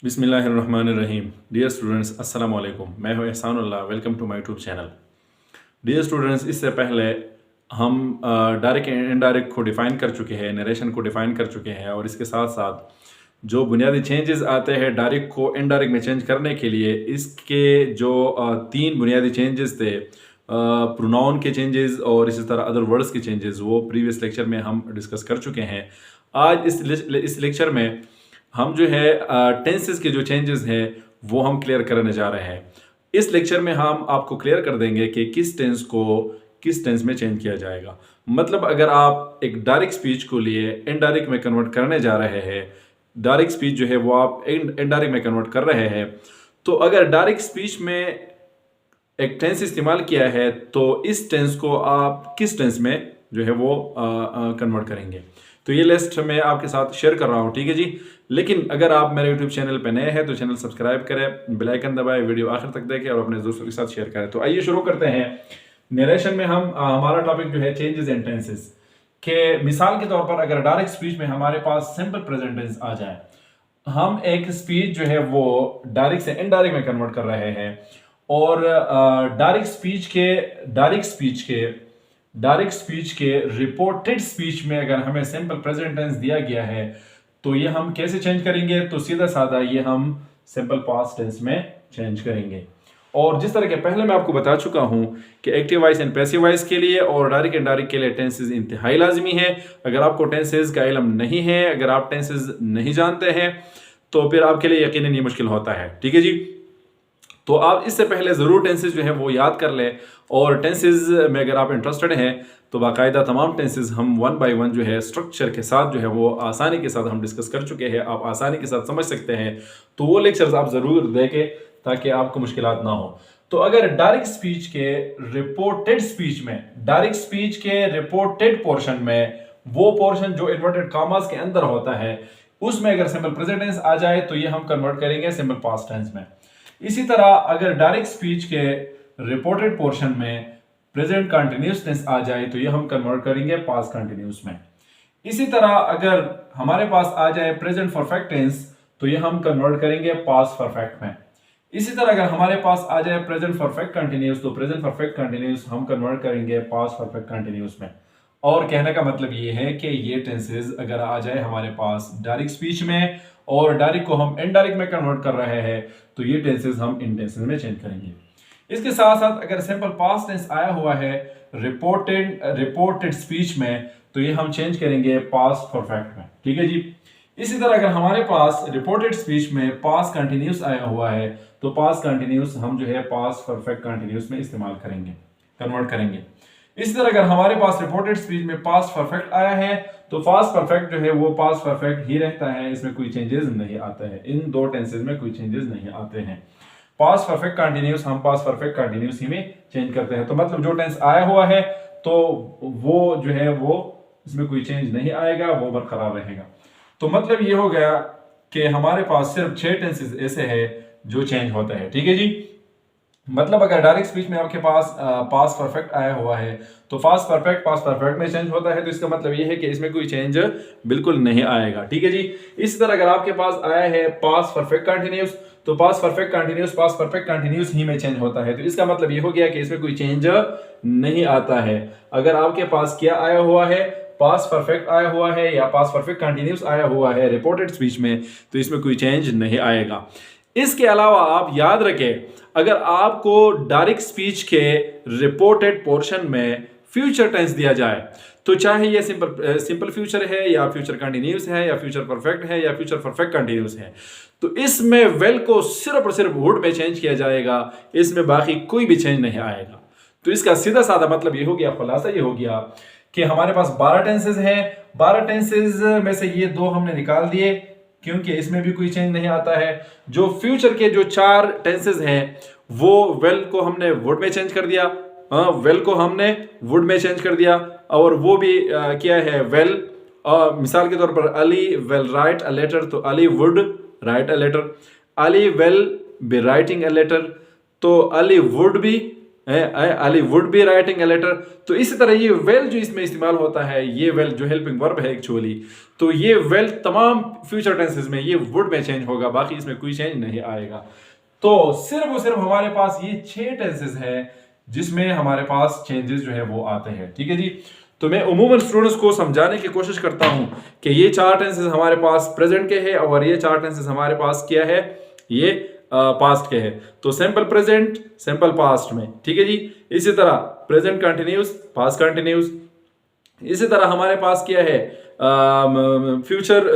बिस्मिल्लाहिर्रहमानिर्रहीम। Dear students, अस्सलाम वालेकुम। मैं हूं Ehsanullah. Welcome to my YouTube channel. Dear students, इससे पहले हम डायरेक्ट एंड इनडायरेक्ट को डिफ़ाइन कर चुके हैं, नरेशन को डिफ़ाइन कर चुके हैं, और इसके साथ साथ जो बुनियादी चेंजेस आते हैं डायरेक्ट को इनडायरेक्ट में चेंज करने के लिए, इसके जो तीन बुनियादी चेंजेस थे, प्रोनाउन के चेंजेस और इसी तरह अदर वर्ड्स के चेंजेस, वो प्रीवियस लेक्चर में हम डिस्कस कर चुके हैं। आज इस लेक्चर में हम जो है टेंसेस के जो चेंजेस हैं वो हम क्लियर करने जा रहे हैं। इस लेक्चर में हम आपको क्लियर कर देंगे कि किस टेंस को किस टेंस में चेंज किया जाएगा। मतलब अगर आप एक डायरेक्ट स्पीच को लिए इनडायरेक्ट में कन्वर्ट करने जा रहे हैं, डायरेक्ट स्पीच जो है वो आप इनडायरेक्ट में कन्वर्ट कर रहे हैं, तो अगर डायरेक्ट स्पीच में एक टेंस इस्तेमाल किया है तो इस टेंस को आप किस टेंस में जो है वो कन्वर्ट करेंगे। तो ये लिस्ट मैं आपके साथ शेयर कर रहा हूँ, ठीक है जी। लेकिन अगर आप मेरे यूट्यूब चैनल पे नए हैं तो चैनल सब्सक्राइब करें, बेल आइकन दबाएं, वीडियो आखिर तक देखें और अपने दोस्तों के साथ शेयर करें। तो आइए शुरू करते हैं। नरेशन में हम हमारा टॉपिक जो है चेंजेस इन टेंसेस के। मिसाल के तौर पर अगर डायरेक्ट स्पीच में हमारे पास सिंपल प्रेजेंट टेंस आ जाए, हम एक स्पीच जो है वो डायरेक्ट से इनडायरेक्ट में कन्वर्ट कर रहे हैं, और डायरेक्ट स्पीच के रिपोर्टेड स्पीच में अगर हमें सिंपल प्रेजेंट टेंस दिया गया है तो ये हम कैसे चेंज करेंगे। तो सीधा साधा ये हम सिंपल पास्ट टेंस में चेंज करेंगे। और जिस तरह के पहले मैं आपको बता चुका हूं कि active voice and passive voice के लिए और डायरेक्ट इनडायरेक्ट के लिए टेंसेस इंतहाई लाजमी है। अगर आपको टेंसेस का इल्म नहीं है, अगर आप टेंसेस नहीं जानते हैं, तो फिर आपके लिए यकीनन ये मुश्किल होता है, ठीक है जी। तो आप इससे पहले ज़रूर टेंसेस जो है वो याद कर लें, और टेंसेस में अगर आप इंटरेस्टेड हैं तो बाकायदा तमाम टेंसेस हम वन बाय वन जो है स्ट्रक्चर के साथ जो है वो आसानी के साथ हम डिस्कस कर चुके हैं, आप आसानी के साथ समझ सकते हैं। तो वो लेक्चर्स आप ज़रूर देखें ताकि आपको मुश्किलात ना हो। तो अगर डायरेक्ट स्पीच के रिपोर्टेड पोर्शन में, वो पोर्शन जो इन्वर्टेड कॉमास के अंदर होता है, उसमें अगर सिंपल प्रेजेंट टेंस आ जाए तो ये हम कन्वर्ट करेंगे सिंपल पास्ट टेंस में। इसी तरह अगर डायरेक्ट स्पीच के रिपोर्टेड पोर्शन में प्रेजेंट कंटिन्यूअस टेंस आ जाए तो ये हम कन्वर्ट करेंगे पास्ट कंटिन्यूअस में। इसी तरह अगर हमारे पास आ जाए प्रेजेंट परफेक्ट टेंस तो ये हम कन्वर्ट करेंगे पास्ट परफेक्ट में। इसी तरह अगर हमारे पास आ जाए प्रेजेंट परफेक्ट कंटिन्यूअस तो प्रेजेंट परफेक्ट कंटिन्यूअस हम कन्वर्ट करेंगे पास्ट परफेक्ट कंटिन्यूअस में। और कहने का मतलब ये है कि ये टेंसेस अगर आ जाए हमारे पास डायरेक्ट स्पीच में और डायरेक्ट को हम इनडायरेक्ट में कन्वर्ट कर रहे हैं तो ये टेंसेस हम इन टेंसेस में चेंज करेंगे। इसके साथ साथ अगर सिंपल पास्ट टेंस आया हुआ है रिपोर्टेड स्पीच में तो ये हम चेंज करेंगे पास्ट परफेक्ट में, ठीक है जी। इसी तरह अगर हमारे पास रिपोर्टेड स्पीच में पास्ट कंटिन्यूअस आया हुआ है तो पास्ट कंटिन्यूअस हम जो है पास्ट परफेक्ट कंटिन्यूअस में इस्तेमाल करेंगे, कन्वर्ट करेंगे। इसी तरह अगर हमारे पास रिपोर्टेड स्पीच में पास्ट परफेक्ट आया है तो पास्ट परफेक्ट जो है वो पास्ट परफेक्ट ही रहता है, इसमें कोई चेंजेस नहीं आता है। इन दो टेंसेस में कोई चेंजेस नहीं आते हैं। पास्ट परफेक्ट कंटिन्यूअस हम पास्ट परफेक्ट कंटिन्यूअस ही में चेंज करते हैं। तो मतलब जो टेंस आया हुआ है तो वो जो है वो इसमें कोई चेंज नहीं आएगा, वो बरकरार रहेगा। तो मतलब ये हो गया कि हमारे पास सिर्फ 6 टेंसेस ऐसे हैं जो चेंज होता है, ठीक है जी। मतलब अगर डायरेक्ट स्पीच में आपके पास पास्ट परफेक्ट आया हुआ है तो पास्ट परफेक्ट में चेंज होता है, तो इसका मतलब ये है कि इसमें कोई चेंज बिल्कुल नहीं आएगा, ठीक है जी। इसी तरह अगर आपके पास आया है पास्ट परफेक्ट कंटिन्यूअस तो पास्ट परफेक्ट कंटिन्यूअस ही में चेंज होता है, तो इसका मतलब ये हो गया कि इसमें कोई चेंज नहीं आता है। अगर आपके पास क्या आया हुआ है, पास्ट परफेक्ट आया हुआ है या पास्ट परफेक्ट कंटिन्यूअस आया हुआ है रिपोर्टेड स्पीच में, तो इसमें कोई चेंज नहीं आएगा। इसके अलावा आप याद रखें, अगर आपको डायरेक्ट स्पीच के रिपोर्टेड पोर्शन में फ्यूचर टेंस दिया जाए तो चाहे ये सिंपल फ्यूचर है या फ्यूचर कंटिन्यूअस है या फ्यूचर परफेक्ट है या फ्यूचर परफेक्ट कंटिन्यूअस है, तो इसमें वेल को सिर्फ और सिर्फ वुड में चेंज किया जाएगा, इसमें बाकी कोई भी चेंज नहीं आएगा। तो इसका सीधा साधा मतलब ये हो गया, खुलासा ये हो गया कि हमारे पास 12 टेंसेस हैं। 12 टेंसेस में से ये 2 हमने निकाल दिए क्योंकि इसमें भी कोई चेंज नहीं आता है। जो फ्यूचर के जो 4 टेंसेस हैं वो वेल को हमने वुड में चेंज कर दिया, वेल को हमने वुड में चेंज कर दिया, और वो भी क्या है वेल। मिसाल के तौर पर Ali will write a letter तो Ali would write a letter, Ali will be writing a letter तो Ali would be Ali would be writing a letter. तो इसी तरह ये वेल जो इसमें इस्तेमाल होता है, ये वेल जो हेल्पिंग वर्ब है एक्चुअली, तो ये वेल तमाम फ्यूचर टेंसेस में ये वुड में चेंज होगा, बाकी इसमें कोई चेंज नहीं आएगा। तो सिर्फ और सिर्फ हमारे पास ये 6 टेंसेस है जिसमें हमारे पास चेंजेस जो है वो आते हैं। ठीक है जी। तो मैं उमूमन स्टूडेंट्स को समझाने की कोशिश करता हूं कि ये 4 टेंसेस हमारे पास प्रेजेंट के हैं और ये 4 टेंसेस हमारे पास क्या है, ये पास्ट के है। तो सिंपल प्रेजेंट, सिंपल पास्ट में, ठीक है जी। इसी तरह प्रेजेंट कंटिन्यूस, पास्ट कंटिन्यूस। इसी तरह हमारे पास क्या है, फ्यूचर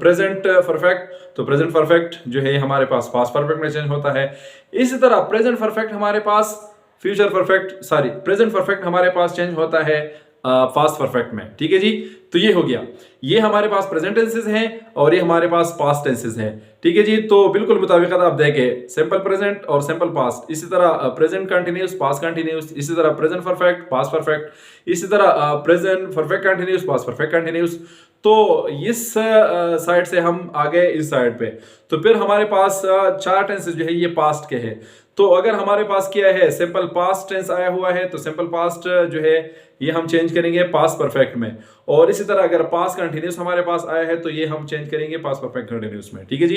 प्रेजेंट परफेक्ट, तो प्रेजेंट परफेक्ट जो है हमारे पास पास्ट परफेक्ट में चेंज होता है। इसी तरह प्रेजेंट परफेक्ट हमारे पास future perfect, sorry present perfect हमारे पास चेंज होता है पास्ट परफेक्ट में। ठीक है जी। तो ये हो गया, ये हमारे पास प्रेजेंट टेंसेस हैं और ये हमारे पास पास्ट टेंसेस हैं। ठीक है जी। तो बिल्कुल मुताबिकत आप देखें, सिंपल प्रेजेंट और सिंपल पास्ट, इसी तरह प्रेजेंट कंटिन्यूस, पास्ट कंटिन्यूस, इसी तरह प्रेजेंट परफेक्ट, पास्ट परफेक्ट, इसी तरह present perfect continuous, past perfect continuous. तो इस साइड से हम आ गए इस साइड पे। तो फिर हमारे पास 4 टेंसेस जो है ये पास्ट के हैं। तो अगर हमारे पास क्या है, सिंपल पास्ट टेंस आया हुआ है, तो सिंपल पास्ट जो है ये हम चेंज करेंगे पास्ट परफेक्ट में। और इसी तरह अगर पास्ट कंटिन्यूस हमारे पास आया है तो ये हम चेंज करेंगे पास्ट परफेक्ट कंटिन्यूस में। ठीक है जी।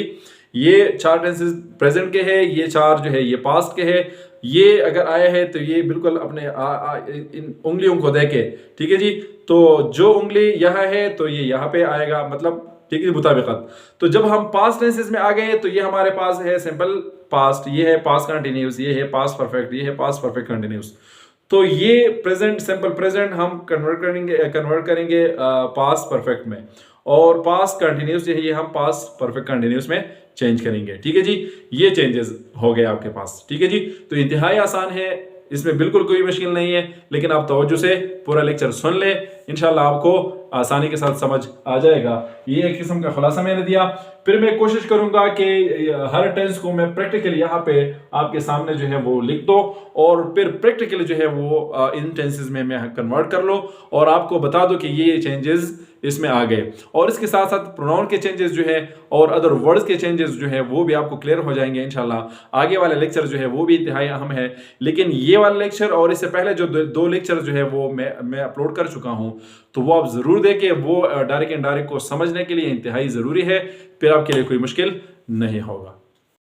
ये 4 टेंसेस प्रेजेंट के हैं, ये 4 जो है ये पास्ट के हैं। ये अगर आया है तो ये बिल्कुल अपने इन उंगलियों को देके, ठीक है जी। तो जो उंगली यहाँ है तो ये यहाँ पे आएगा, मतलब ठीक है मुताबिकत। तो जब हम पास्ट टेंसेस में आ गए तो ये हमारे पास है सिंपल पास्ट, ये है पास्ट कंटिन्यूस, ये है पास्ट परफेक्ट, ये है पास्ट परफेक्ट कंटिन्यूस। तो ये प्रेजेंट, सिंपल प्रेजेंट हम कन्वर्ट करेंगे पास्ट परफेक्ट में, और पास्ट कंटिन्यूस जो है ये हम पास्ट परफेक्ट कंटिन्यूस में चेंज करेंगे। ठीक है जी। ये चेंजेस हो गए आपके पास। ठीक है जी। तो इंतहाई आसान है, इसमें बिल्कुल कोई मुश्किल नहीं है, लेकिन आप तवज्जो से पूरा लेक्चर सुन ले, इंशाल्लाह आपको आसानी के साथ समझ आ जाएगा। ये एक किस्म का खुलासा मैंने दिया। फिर मैं कोशिश करूंगा कि हर टेंस को मैं प्रैक्टिकली यहाँ पे आपके सामने जो है वो लिख दो, और फिर प्रैक्टिकली जो है वो इन टेंसेस में मैं कन्वर्ट कर लो और आपको बता दो कि ये चेंजेस इसमें आ गए। और इसके साथ साथ प्रोनाउन के चेंजेस जो है और अदर वर्ड्स के चेंजेस जो है वो भी आपको क्लियर हो जाएंगे इंशाल्लाह। आगे वाले लेक्चर जो है वो भी इंतहाई अहम है, लेकिन ये वाला लेक्चर और इससे पहले जो 2 लेक्चर जो है वो मैं अपलोड कर चुका हूँ, तो वो आप ज़रूर देखें। वो डायरेक्ट एंड डायरेक्ट को समझने के लिए इंतहाई ज़रूरी है, फिर आपके लिए कोई मुश्किल नहीं होगा।